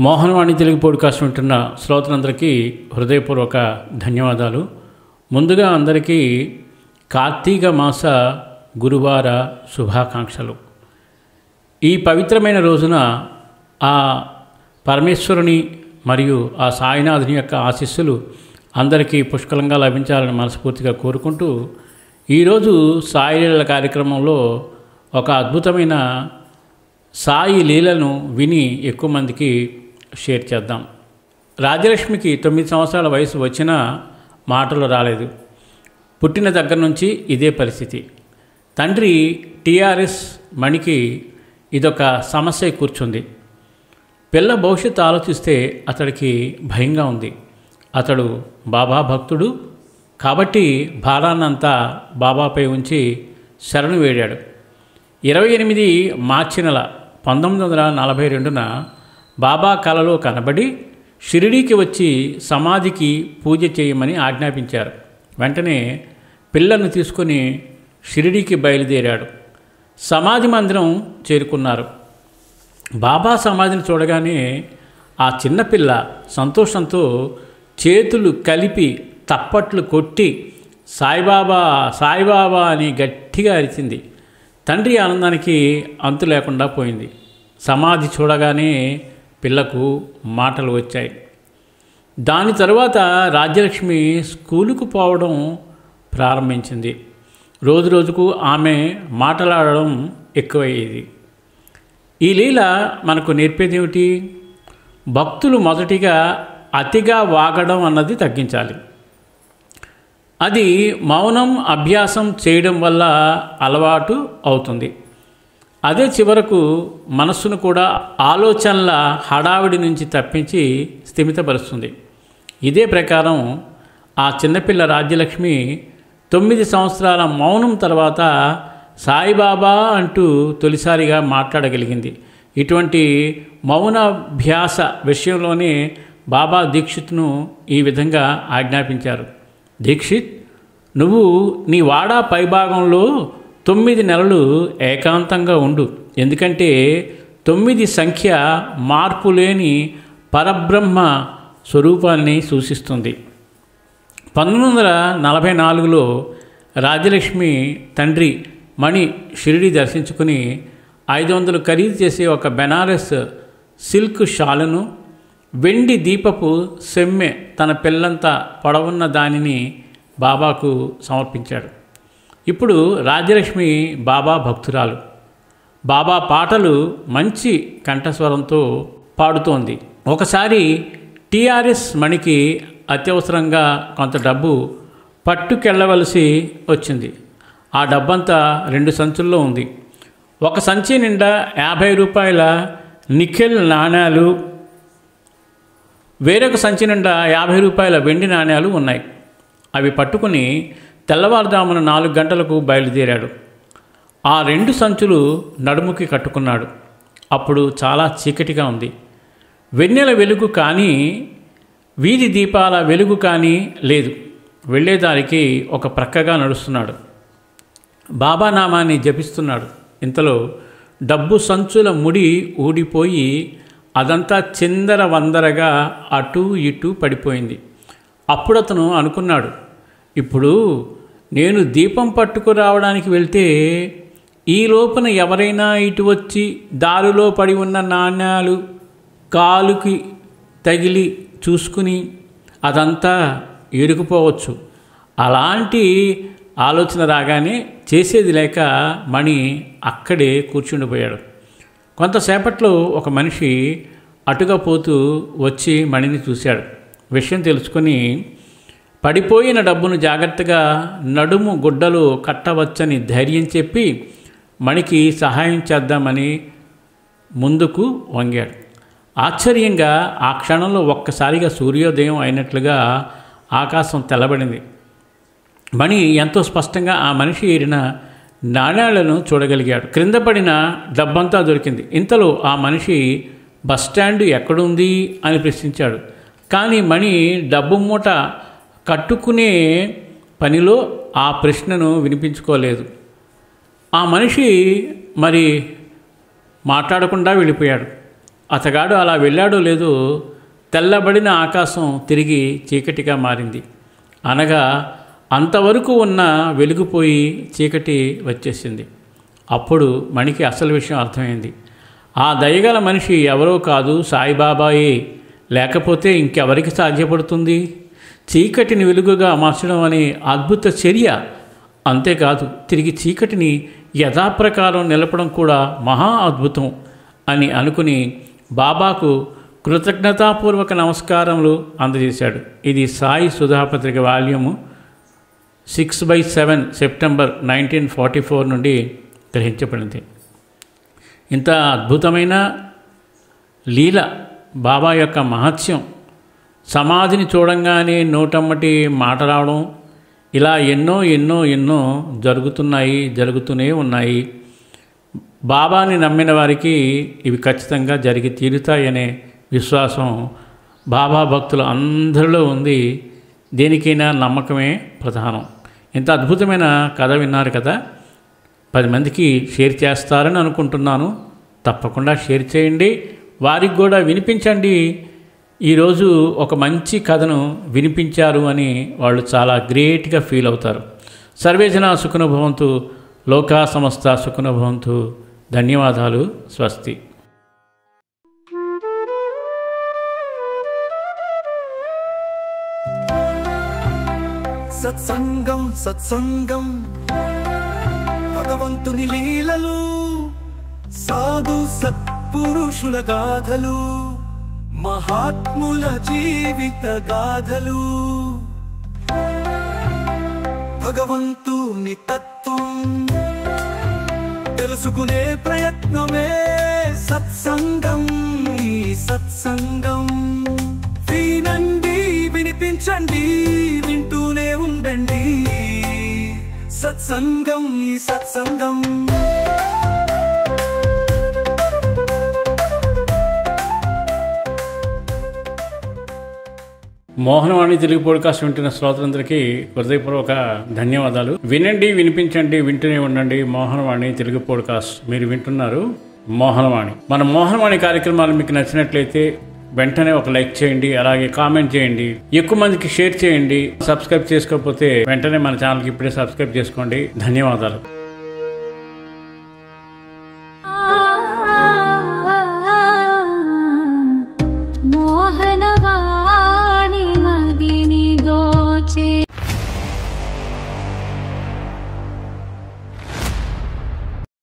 Mohanavani Telugu podcast వింటున్న శ్రోతలందరికీ హృదయపూర్వక ధన్యవాదాలు. ముందుగా అందరికీ కార్తీక మాస గురువార శుభాకాంక్షలు. ఈ పవిత్రమైన రోజున ఆ పరమేశ్వరుని మరియు ఆ సాయినాథుని యొక్క ఆశీస్సులు అందరికీ పుష్కలంగా లభించాలని మనస్ఫూర్తిగా కోరుకుంటూ, ఈరోజు సాయి లీలల కార్యక్రమంలో ఒక అద్భుతమైన సాయి లీలను విని ఎక్కువ మందికి షేర్ చేద్దాం. రాజ్యలక్ష్మికి 9 సంవత్సరాల వయసు వచ్చినా మాటలు రాలేదు. పుట్టిన దగ్గర నుంచి ఇదే పరిస్థితి. తండ్రి టీఆర్ఎస్ మణికి ఇదొక సమస్య కూర్చుంది. పిల్ల భవిష్యత్తు ఆలోచిస్తే అతడికి భయంగా ఉంది. అతడు బాబా భక్తుడు కాబట్టి భారాన్నంతా బాబాపై ఉంచి శరణు వేడాడు. 28 మార్చి నెల 1942న బాబా కలలో కనబడి షిరిడీకి వచ్చి సమాధికి పూజ చేయమని ఆజ్ఞాపించారు. వెంటనే పిల్లను తీసుకుని షిరిడీకి బయలుదేరాడు. సమాధి మందిరం చేరుకున్నారు. బాబా సమాధిని చూడగానే ఆ చిన్నపిల్ల సంతోషంతో చేతులు కలిపి తప్పట్లు కొట్టి సాయిబాబా సాయిబాబా అని గట్టిగా అరిచింది. తండ్రి ఆనందానికి అంతు లేకుండా పోయింది. సమాధి చూడగానే పిల్లకు మాటలు వచ్చాయి. దాని తరువాత రాజ్యలక్ష్మి స్కూలుకు పోవడం ప్రారంభించింది. రోజు రోజుకు ఆమె మాట్లాడడం ఎక్కువయ్యేది. ఈ లీల మనకు నేర్పేది ఏమిటి? భక్తులు మొదటిగా అతిగా వాగడం అన్నది తగ్గించాలి. అది మౌనం అభ్యాసం చేయడం వల్ల అలవాటు అవుతుంది. అదే చివరకు మనస్సును కూడా ఆలోచనల హడావిడి నుంచి తప్పించి స్థిమితపరుస్తుంది. ఇదే ప్రకారం ఆ చిన్నపిల్ల రాజ్యలక్ష్మి 9 సంవత్సరాల మౌనం తర్వాత సాయిబాబా అంటూ తొలిసారిగా మాట్లాడగలిగింది. ఇటువంటి మౌనాభ్యాస విషయంలోనే బాబా దీక్షిత్ను ఈ విధంగా ఆజ్ఞాపించారు. దీక్షిత్, నువ్వు నీ వాడా పైభాగంలో 9 నెలలు ఏకాంతంగా ఉండు. ఎందుకంటే 9 సంఖ్య మార్పులేని పరబ్రహ్మ స్వరూపాన్ని సూచిస్తుంది. 1944లో రాజ్యలక్ష్మి తండ్రి మణి షిరిడి దర్శించుకుని 500 ఖరీదు చేసే ఒక బెనారస్ సిల్క్ షాలును, వెండి దీపపు సెమ్మె తన పిల్లంతా పొడవున్న దానిని బాబాకు సమర్పించాడు. ఇప్పుడు రాజ్యలక్ష్మి బాబా భక్తురాలు. బాబా పాటలు మంచి కంఠస్వరంతో పాడుతోంది. ఒకసారి టీఆర్ఎస్ మణికి అత్యవసరంగా కొంత డబ్బు పట్టుకెళ్ళవలసి వచ్చింది. ఆ డబ్బంతా 2 సంచుల్లో ఉంది. ఒక సంచి నిండా 50 రూపాయల నికెల్ నాణ్యాలు, వేరొక సంచి నిండా 50 రూపాయల వెండి నాణ్యాలు ఉన్నాయి. అవి పట్టుకుని తెల్లవారుజామున 4 గంటలకు బయలుదేరాడు. ఆ 2 సంచులు నడుముకి కట్టుకున్నాడు. అప్పుడు చాలా చీకటిగా ఉంది. వెన్నెల వెలుగు కానీ వీధి దీపాల వెలుగు కానీ లేదు. వెళ్ళేదానికి ఒక ప్రక్కగా నడుస్తున్నాడు. బాబా నామాన్ని జపిస్తున్నాడు. ఇంతలో డబ్బు సంచుల ముడి ఊడిపోయి అదంతా చిందర వందరగా అటూ ఇటూ పడిపోయింది. అప్పుడు అతను అనుకున్నాడు, ఇప్పుడు నేను దీపం పట్టుకురావడానికి వెళ్తే ఈ లోపల ఎవరైనా ఇటు వచ్చి దారిలో పడి ఉన్న నాణ్యాలు కాలుకి తగిలి చూసుకుని అదంతా ఇరుకుపోవచ్చు. అలాంటి ఆలోచన రాగానే చేసేది లేక మణి అక్కడే కూర్చుండిపోయాడు. కొంతసేపట్లో ఒక మనిషి అటుగా పోతూ వచ్చి మణిని చూశాడు. విషయం తెలుసుకొని పడిపోయిన డబ్బును జాగ్రత్తగా నడుము గుడ్డలు కట్టవచ్చని ధైర్యం చెప్పి మణికి సహాయం చేద్దామని ముందుకు వంగాడు. ఆశ్చర్యంగా ఆ క్షణంలో ఒక్కసారిగా సూర్యోదయం అయినట్లుగా ఆకాశం తెల్లబడింది. మణి ఎంతో స్పష్టంగా ఆ మనిషి ఏరిన నాణ్యాలను చూడగలిగాడు. క్రింద పడిన డబ్బంతా దొరికింది. ఇంతలో ఆ మనిషి బస్టాండు ఎక్కడుంది అని ప్రశ్నించాడు. కానీ మణి డబ్బు మూట కట్టుకునే పనిలో ఆ ప్రశ్నను వినిపించుకోలేదు. ఆ మనిషి మరి మాట్లాడకుండా వెళ్ళిపోయాడు. అతగాడు అలా వెళ్ళాడో లేదో తెల్లబడిన ఆకాశం తిరిగి చీకటిగా మారింది. అనగా అంతవరకు ఉన్న వెలుగుపోయి చీకటి వచ్చేసింది. అప్పుడు మణికి అసలు విషయం అర్థమైంది. ఆ దయగల మనిషి ఎవరో కాదు, సాయిబాబాయే. లేకపోతే ఇంకెవరికి సాధ్యపడుతుంది? చీకటిని వెలుగుగా మార్చడం అనే అద్భుత చర్య. అంతేకాదు, తిరిగి చీకటిని యథాప్రకారం నిలపడం కూడా మహా అద్భుతం అని అనుకుని బాబాకు కృతజ్ఞతాపూర్వక నమస్కారములు అందజేశాడు. ఇది సాయి సుధాపత్రిక వాల్యూము 6/7 సెప్టెంబర్ 1944 నుండి గ్రహించబడింది. ఇంత అద్భుతమైన లీల, బాబా యొక్క మహత్యం, సమాధిని చూడంగానే నోటమ్మటి మాట రావడం, ఇలా ఎన్నో ఎన్నో ఎన్నో జరుగుతూనే ఉన్నాయి. బాబాని నమ్మిన వారికి ఇవి ఖచ్చితంగా జరిగి తీరుతాయనే విశ్వాసం బాబా భక్తులు అందరిలో ఉంది. దేనికైనా నమ్మకమే ప్రధానం. ఇంత అద్భుతమైన కథ విన్నారు కదా, 10 మందికి షేర్ చేస్తారని అనుకుంటున్నాను. తప్పకుండా షేర్ చేయండి, వారికి కూడా వినిపించండి. ఈరోజు ఒక మంచి కథను వినిపించారు అని వాళ్ళు చాలా గ్రేట్గా ఫీల్ అవుతారు. సర్వే జనా సుఖినో భవంతు, లోకా సమస్త సుఖినో భవంతు. ధన్యవాదాలు. స్వస్తి. సత్సంగం సత్సంగం భగవంతుని లీలలు, సాధు సత్పురుషుల గాథలు, మహాత్ముల జీవిత గాథలు, భగవంతుని తత్వం తెలుసుకునే ప్రయత్నమే సత్సంగం. ఈ సత్సంగం వినండి, వినిపించండి, వింటూనే ఉండండి. సత్సంగం, ఈ సత్సంగం. మోహనవాణి తెలుగు పోడ్కాస్ట్ వింటున్న శ్రోతలందరికీ హృదయపూర్వక ధన్యవాదాలు. వినండి, వినిపించండి, వింటూనే ఉండండి. మోహనవాణి తెలుగు పోడ్కాస్ట్ మీరు వింటున్నారు. మోహనవాణి. మన మోహనవాణి కార్యక్రమాలు మీకు నచ్చినట్లయితే వెంటనే ఒక లైక్ చేయండి, అలాగే కామెంట్ చేయండి, ఎక్కువ మందికి షేర్ చేయండి. సబ్స్క్రైబ్ చేసుకోకపోతే వెంటనే మన ఛానల్కి ఇప్పుడే సబ్స్క్రైబ్ చేసుకోండి. ధన్యవాదాలు.